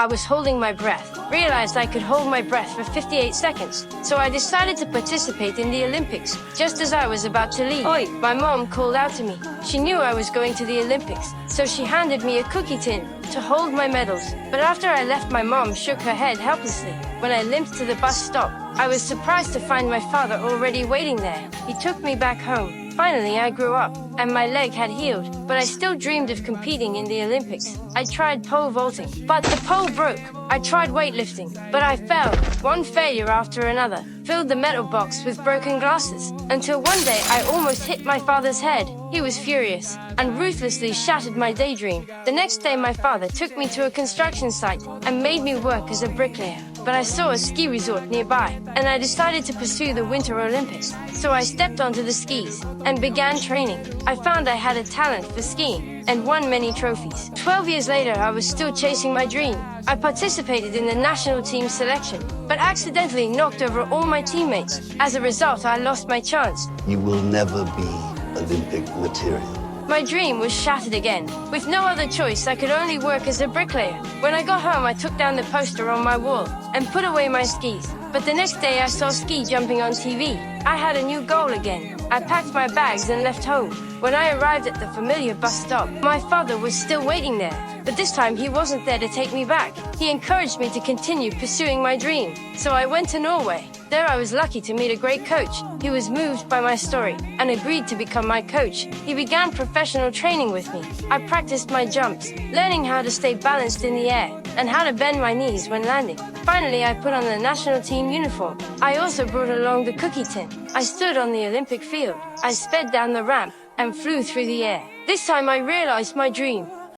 I was holding my breath, realized I could hold my breath for 58 seconds. So I decided to participate in the Olympics. Just as I was about to leave, Oi. my mom called out to me. She knew I was going to the Olympics, so she handed me a cookie tin to hold my medals. But after I left, my mom shook her head helplessly. When I limped to the bus stop, I was surprised to find my father already waiting there. He took me back home. Finally, I grew up, and my leg had healed, but I still dreamed of competing in the Olympics. I tried pole vaulting, but the pole broke. I tried weightlifting, but I fell. One failure after another filled the metal box with broken glasses, until one day I almost hit my father's head. He was furious and ruthlessly shattered my daydream. The next day, my father took me to a construction site and made me work as a bricklayer. But I saw a ski resort nearby, and I decided to pursue the Winter Olympics. So I stepped onto the skis and began training. I found I had a talent for skiing and won many trophies. 12 years later, I was still chasing my dream. I participated in the national team selection, but accidentally knocked over all my teammates. As a result, I lost my chance. You will never be Olympic material. My dream was shattered again. With no other choice, I could only work as a bricklayer. When I got home, I took down the poster on my wall and put away my skis. But the next day, I saw ski jumping on TV. I had a new goal again. I packed my bags and left home. When I arrived at the familiar bus stop, my father was still waiting there. But this time, he wasn't there to take me back. He encouraged me to continue pursuing my dream. So I went to Norway. There I was lucky to meet a great coach. He was moved by my story and agreed to become my coach. He began professional training with me. I practiced my jumps, learning how to stay balanced in the air and how to bend my knees when landing. Finally, I put on the national team uniform. I also brought along the cookie tin. I stood on the Olympic field. I sped down the ramp and flew through the air. This time I realized my dream.